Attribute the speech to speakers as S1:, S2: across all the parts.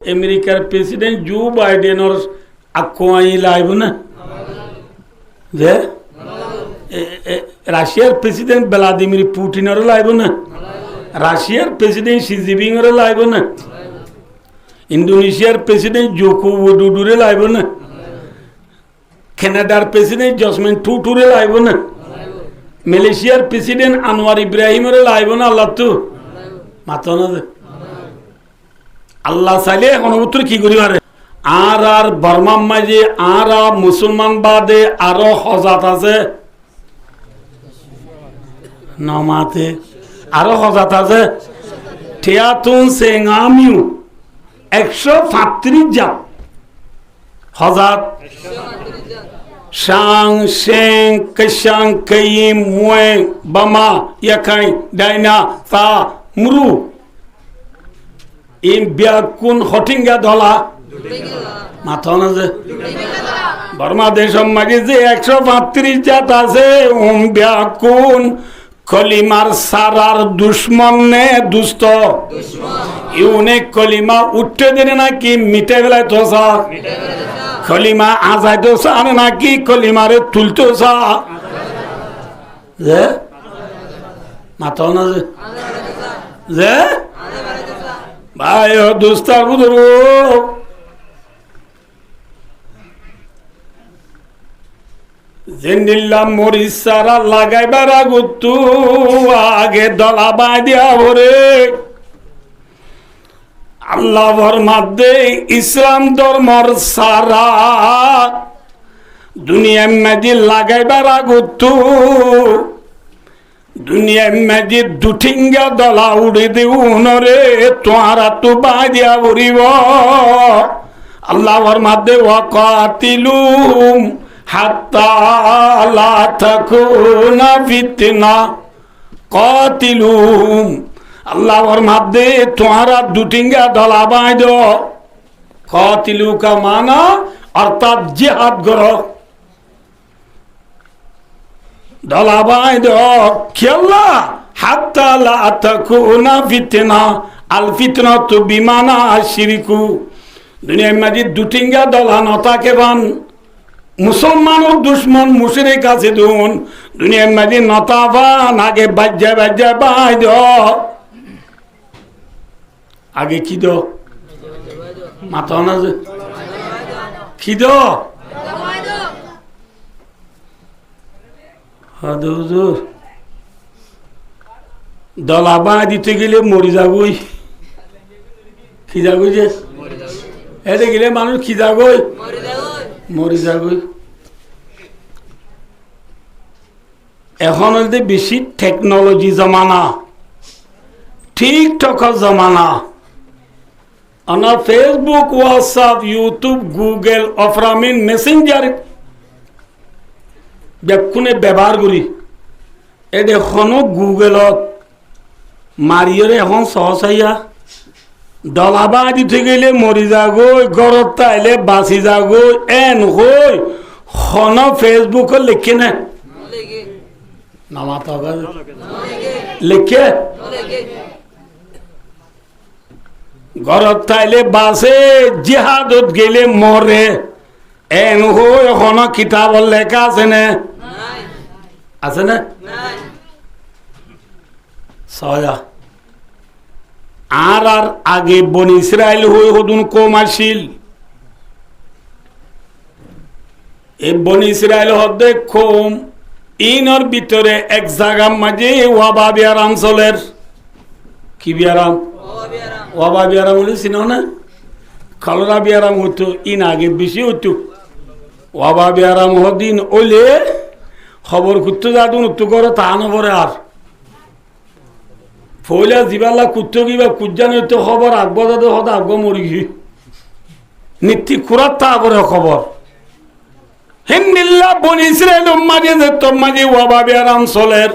S1: আমেরিকার president Joe বাইডেনের আক্রমণই লাইব না যে রাশিয়ার প্রেসিডেন্ট ভ্লাদিমির পুটিনেরও লাইব না, রাশিয়ার প্রেসিডেন্ট শি জিনপিংয়েরও লাইব না, ইন্দোনেশিয়ার প্রেসিডেন্ট জোকো উইডোডোরে লাইব না, কানাডার প্রেসিডেন্ট জসমিন টুটুরে লাইব না, মালয়েশিয়ার প্রেসিডেন্ট আনোয়ার ইব্রাহিমের লাইব না। আল্লাহ তো মাথা না আল্লাহ চাইলে এখন উত্তর কি করি পারে আর বর্মার মাঝে আর মুসলমান বাদে আরো হজাত আছে নমাতে আরো হজাত আছে টিয়াতুন সেঙ্গামিউ 135 জাত হজাত শাং শেং কশাং কইম মুয়ে বামা ইয়াকাই ডাইনা তা মুরু ইম ব্যাকুন হটিঙ্গা দলা মাথা না যে বর্মা দেশম মাঝে যে 135 জাত আছে ব্যাকুন কলিমার সারার দুশ্মন নে দুষ্ট ইউনে কলিমা উঠতে দেনে নাকি মিটে বেলায় তোসা কলিমা আজাই তোসা আনে নাকি কলিমারে তুলতে সা যে মাথা না যে ভাই ও দুস্তার বুধুর জেনিল্লা মরিচ সারা লাগাইবার আগতু আগে দলা বাই দিয়া ভরে আল্লাহর মাধ্যে ইসলাম ধর্মর সারা দুনিয়ার মাঝে লাগাইবার আগতু দুনিয়ার মাঝে দুঠিঙ্গা দলা উড়ে দেউ নরে তোহারা তো বাই দিয়া ভরিব আল্লাহর মাধ্যে ওয়াকাতিলুম হাত্তা লা তাকুনা ফিতনা কাতিলুম আল্লাহর মাধ্যে তোহারা দুটিঙ্গা দলা বাইদ কাতিলুকা মানা অর্থাৎ জিহাদ করো দলা বাইদ খেলা হাত্তা লা তাকুনা ফিতনা আল ফিতনা তো বিমানা শিরকু দুনিয়ার মাঝে দুটিঙ্গা দলা নতাকে বান মুসলমানের দুশ্মন মুশরিক আছে দুন দুনিয়ার মাঝে নতাবান আগে বাজ্যা বাজ্যা বাই দ আগে কি দ মাথা না কি দ হুজুর দলা বাঁ দিতে গেলে মরি যাবই খিজাগই যে এতে গেলে মানুষ খিজাগই মরি যাবই এখন হইতে বেশি টেকনোলজি জমানা টিকটকের জমানা আমরা ফেসবুক হোয়াটসঅ্যাপ ইউটিউব গুগল অফরামিন মেসেঞ্জার বেক্ষণে ব্যবহার করি এটা এখনো গুগলত মারিয়রে এখন সহসাইয়া দলাবা দিতে গেলে মরি যাগৈ ঘরত তাইলে বাঁচি যাগৈ এন হই খন ফেসবুক লিখে না নামাত লিখে ঘরত তাইলে বাঁচে জিহাদত গেলে মরে এন হই খন কিতাবত লেখা আছে না আছে না সয়া আর আগে বনি ইসরায়েল হই হদুন কম আসিল এই বনি ইসরায়েল হদে কম ইনর ভিতরে এক জায়গার মাঝে ওয়াবা বিয়ারাম চলের কি বিয়ারাম ওয়াবা বিয়ারাম বলে চিনো না খালরা বিয়ারাম হতো ইন আগে বেশি হতো ওয়াবা বিয়ারাম হদিন ওলে খবর করতে যাদুন উত্তর করে তা নবরে আর ফইলা জিবাল্লা কুত্ত কিবা কুজান হইতে খবর আগব যাতে হতা আগব মরি গি নীতি খুরাত তারপরে খবর হিন্দিল্লা বনি ইসরায়েল মাঝে যে তোর মাঝে ওয়াবাবে আরাম চলের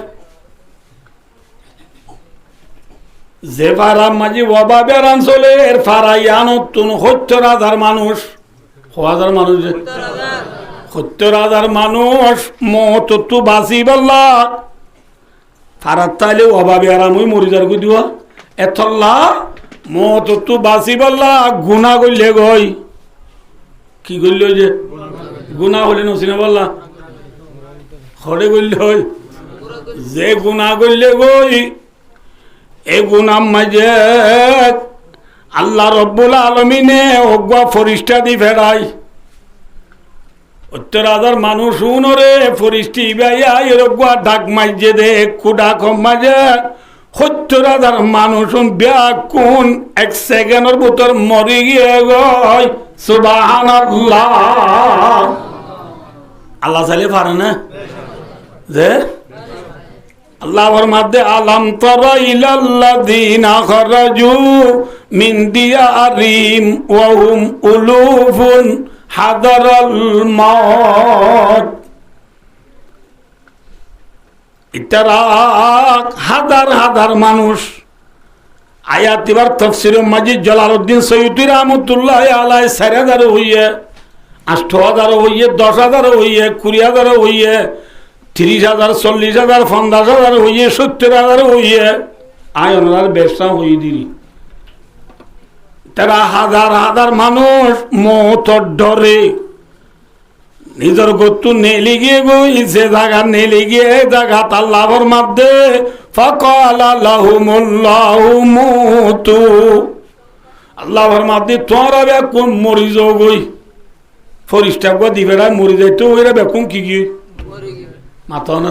S1: যে ফারাম মাঝে ওয়াবাবে আরাম চলে এর ফারাইয়ান তুন 70,000 মানুষ 70,000 মানুষ মত তো বাঁচি বললা ফারাত তাইলে অভাবে আরাম হই মরি যার দিও এতল্লা মত তো বাঁচি বললা গুণা করলে গই কি করল যে গুণা হলে নসিনা বললা হরে করলে হই যে গুণা করলে গই এই গুণার মাঝে আল্লাহ রব্বুল আলমিনে অজ্ঞা ফরিস্তা দি ফেরাই ৭০,০০০ মানুষ উনরে ফরিস্তি বাইয়া এরজ্ঞা ডাক মাইজে দে কুডা কম মাঝে ৭০,০০০ মানুষ ব্যাকুন ১ সেকেন্ডের ভিতর মরি গিয়ে গয় সুবহানাল্লাহ আল্লাহ চাইলে পারে না যে আল্লাহর মধ্যে আলাম তারা ইলাল্লাযিনা খারাজু মিন দিয়ারিহিম ওয়া হুম উলুফুন হাদারাল মাউত ইতারা হাজার হাজার মানুষ আয়াত এবার তাফসীরে মাজিদ জালালউদ্দিন সৈয়দী রাহমাতুল্লাহ আলাইহি ৪,০০০ হইয়ে ৮,০০০ হইয়ে ১০,০০০ হইয়ে ২০,০০০ হইয়ে ৩০,০০০ ৪০,০০০ ৫০,০০০ হইয়ে ৭০,০০০ হইয়ে আয়নার ব্যবসা হয়ে দিলি তারা হাজার হাজার মানুষ মৌতর ডরে নিজের গত্তু নেলি গিয়ে গই যে জায়গা নেলি গিয়ে জায়গা তার লাভর মধ্যে ফাকালা লাহুমুল্লাহু মুতু আল্লাহর মধ্যে তোরা বেকুন মরি যাও গই ফরিস্তা গো দিবেরা মরি যাইতো ওইরা বেকুন কি গিয়ে মাথা না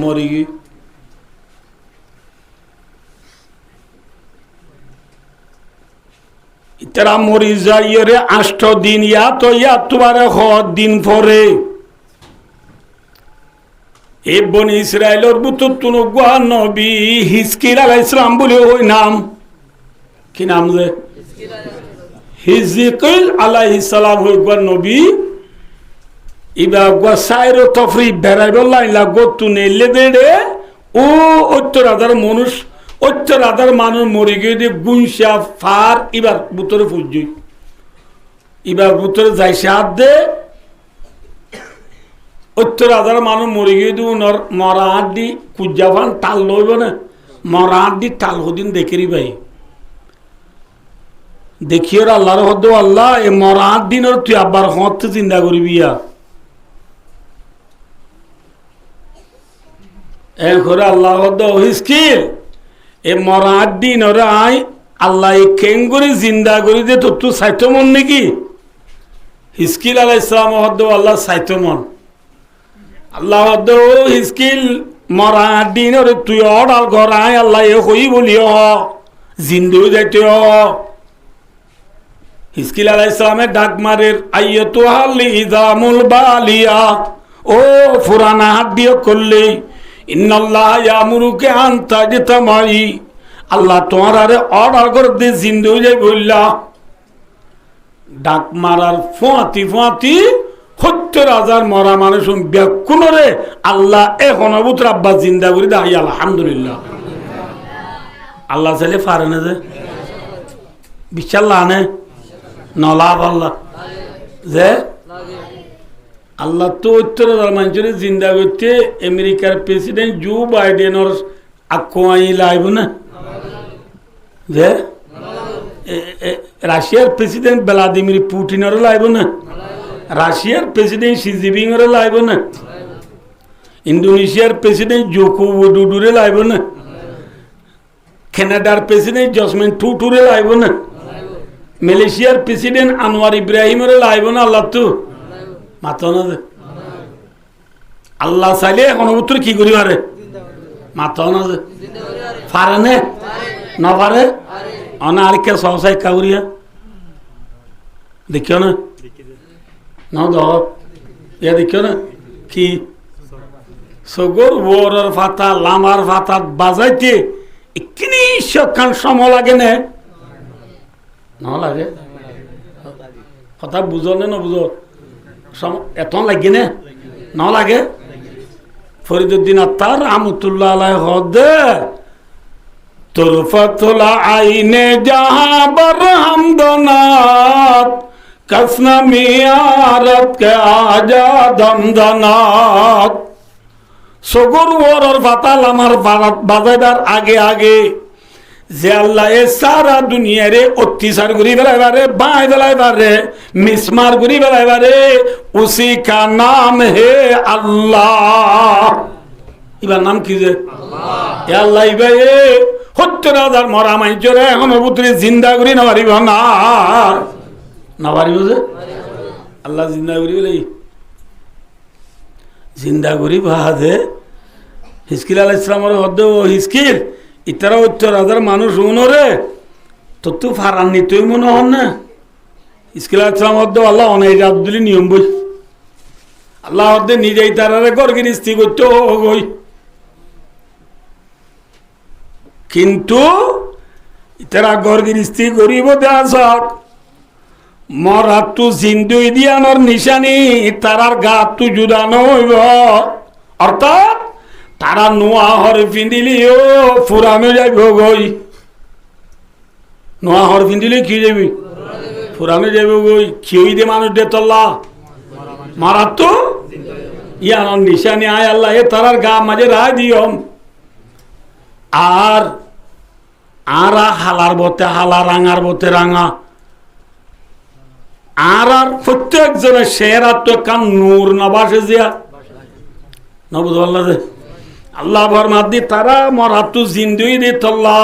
S1: মরি গিয়ে তারা মরি যাইয়ে রে ৮ দিন ইয়া তোমার দিন পরে এ বনি ইসরায়েলের বুতর তুনু গুহা নবী হিজকিল আলাইহিস সালাম বলে ওই নাম কি নাম যে হিজকিল আলাইহিস সালাম হই গুহা নবী ইবা গুহা সাইরো তফরি বেরাইবল লাইলা গতু নেলে দেড়ে ও ৭০,০০০ মানুষ ৭০,০০০ মানুষ মরে গিয়ে দিয়ে গুনসা ফার এবার বুতরে ফুলজই এবার বুতরে যাইছে হাত দে ৭০,০০০ মানুষ মরে গিয়ে দিয়ে মরা হাত দি কুজা ফান টাল লইব না মরা হাত দি টাল হদিন দেখেরি ভাই দেখিও আল্লাহর হদ আল্লাহ এ মরা হাত দিনের তুই আবার হতে চিন্তা করবি করে আল্লাহ হদ হিসকিল এ মরা দিন ওরা আই আল্লাহ কেঙ্গুরি জিন্দা করি দে তো তুই সাইতো মন নাকি হিজকিল আলাইহিস সালাম হদ্দ আল্লাহ সাইতো মন আল্লাহ হদ্দ হিজকিল মরা দিন ওরে তুই অডাল ঘর আই আল্লাহ এ হই বলিও জিন্দু যাইতে হিজকিল আলাইহিস সালামের ডাক মারের আইয়াতু হাল ইজামুল বালিয়া ও ফুরানা হাত দিয়ে করলেই ইন্নাল্লাহ ইয়ামুরুকা আন তাজতামাই আল্লাহ তোমার আরে অর্ডার করে দে জিন্দু যাই বললা ডাক মারার ফুয়াতি ৭০,০০০ মরা মানুষ ব্যাকুনরে আল্লাহ এখন অবুত রাব্বা জিন্দা করে দেয় আলহামদুলিল্লাহ আল্লাহ চাইলে পারে না যে বিচার লানে নলাভ আল্লাহ যে আল্লাহ তো ৭০,০০০ মানুষের জিন্দা করতে আমেরিকার প্রেসিডেন্ট জো বাইডেনের আক্রমণ লাইব না যে রাশিয়ার প্রেসিডেন্ট ভ্লাদিমির পুটিনেরও লাইব না রাশিয়ার প্রেসিডেন্ট শি জিনপিংয়েরও লাইব না ইন্দোনেশিয়ার প্রেসিডেন্ট জোকো উইডোডোরে লাইব না কানাডার প্রেসিডেন্ট জসমিন টুটুরে লাইব না মালয়েশিয়ার প্রেসিডেন্ট আনোয়ার ইব্রাহিমের লাইব না আল্লাহ তো মাথা না আল্লাহ চাইলে এখন উত্তর কি করি পারে মাথা না পারে নে না পারে অনা আরেকটা সহসাই কাউরিয়া দেখিও না না ইয়া দেখিও না কি সগর ওরের ফাতা লামার ফাতা বাজাইতে এখানে সকাল সময় লাগে না লাগে কথা বুঝো না বুঝো এত লাগে না লাগে ফরিদুদ্দিন আত্মার রহমতুল্লাহ আলাইহি হদে তুরফাতুল আইনে জাহা বরহামদনাত कसना मियारत के आजा दमदनात सगुर और फाताल আমার বাজাইবার আগে আগে যে আল্লাহ এ সারা দুনিয়ারে অত্যাচার করি বেলাইবারে বাঁই বেলাইবারে মিসমার করি বেলাইবারে উসি কা নাম হে আল্লাহ। ইবার নাম কি যে আল্লাহ। আল্লাহ ইবে ৭০,০০০ মরা মাইজরে এখন পুত্রী জিন্দা করি না পারিব না পারিব যে আল্লাহ জিন্দা করি বলে জিন্দা করি বাদে হিসকিল আলাইহিস সালামের হদ্দে ও হিসকিল ইতারা ৭০,০০০ মানুষ উনরে তো তুই ফারাননি তুই মনে হন না হিসকিল আলাইহিস সালাম হদ্দে আল্লাহ অনেক আব্দুলি নিয়ম বই আল্লাহ হদ্দে নিজেই তারারে গর্গির স্থির করতে গই কিন্তু ইতারা গর্গির স্থির করিব দেওয়া মরাতু জিন্দুই দিয়ানোর নিশানি তারার গাতু জুদানো হইব অর্থাৎ তারা নোয়া হরে পিন্দিলিও ফুরানো যাইব গই নোয়া হরে পিন্দিলি কি যাবি ফুরানো যাইব গই কিউই দে মানুষ দে তল্লা মারাতু ইয়ানোর নিশানি আয় আল্লাহ এ তারার গা মাঝে রায় দিয়ম আর আরা হালার বতে হালা রাঙার বতে রাঙা আর প্রত্যেক জনের শেহরা তো কান নূর নবাসে জিয়া নবুদ আল্লাহ আল্লাহ ফরমাদি তারা মরাতু জিন্দুই দি তল্লা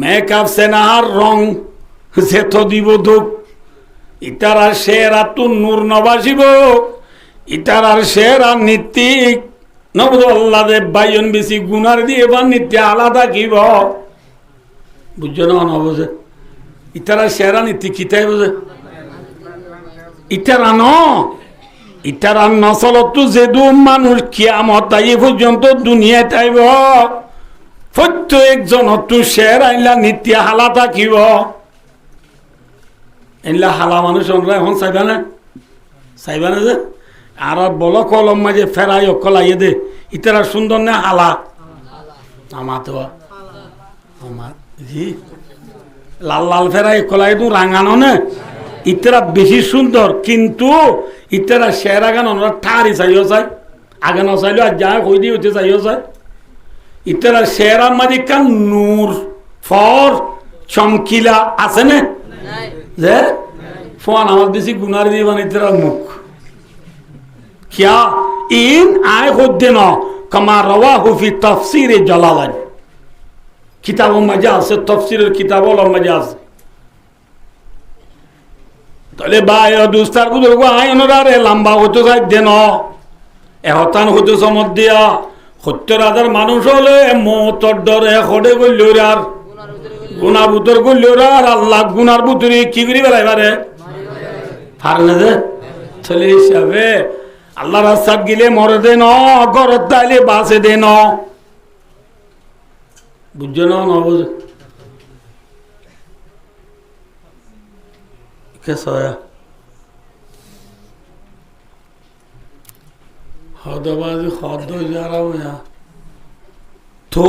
S1: মেকআপ সেনাহার রং যেত দিব দুঃখ ইতারার শেহরা তো নূর নবাসিব ইতারার শেহরা নীতিক নবুদ আল্লাহ দে বাইন বেশি গুনার দিয়ে এবার নিত্য আলাদা কিব বুঝছো না নবুঝে ইতারার শেহরা নীতি কিতাই বুঝে ইটারান নসলতো যেদু মানুষ কিয়ামত আই পর্যন্ত দুনিয়ায় তাইব প্রত্যেকজন তু শের আইলা নিত্য হালা থাকিব এনলা হালা মানুষ আমরা এখন চাইবা না যে আর বল কলম মাঝে ফেরাই অকল আইয়ে দে ইতারা সুন্দর না হালা আমার তো আমার জি লাল লাল ফেরাই কলাই তো রাঙানো না ইতারা বেশি সুন্দর কিন্তু ইতারা শেরা গান আমরা ঠারি চাইও চাই আগে না চাইলেও আর যা কই দিয়ে হইতে চাইও চাই ইতারা শেরার মাঝে কান নূর ফর চমকিলা আছে না যে ফোন আমার বেশি গুনার দিয়ে মানে ইতারা মুখ কিয়া ইন আয় হদ্দে ন কামা রওয়া হুফি তফসিরে জালালান কিতাব মাঝে আছে তফসিরের কিতাব মাঝে আছে তাহলে ভাই দুস্তার বুজুর্গ আইনরারে লম্বা হতে চাই দেন এহতান হতে চমত দিয়া ৭০,০০০ মানুষ হলে মতর ডরে হডে গল্লিওর আর গুনার বুতর গল্লিওর আর আল্লাহ গুনার বুতরি কি করি বেড়াইবারে পারলে যে চলে হিসাবে আল্লাহ রাস্তাত গিলে মরে দে ন গরত তাইলে বাসে দে ন বুঝছো না বুঝ কেসয়া হদবাজি হদ যারা তো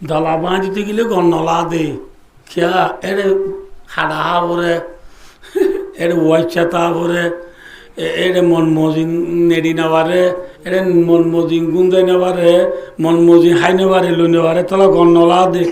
S1: দলা বাঁধতে গেলে গন্নলা দে খেয়া এড়ে হাড়া ভরে এড়ে ওয়াইচাতা ভরে এড়ে মন মজিন নেড়ি নেবারে এড়ে মন মজিন গুন্দাই নেবারে মন মজিন হাই নেবারে লো নেবারে তলা গন্নলা দে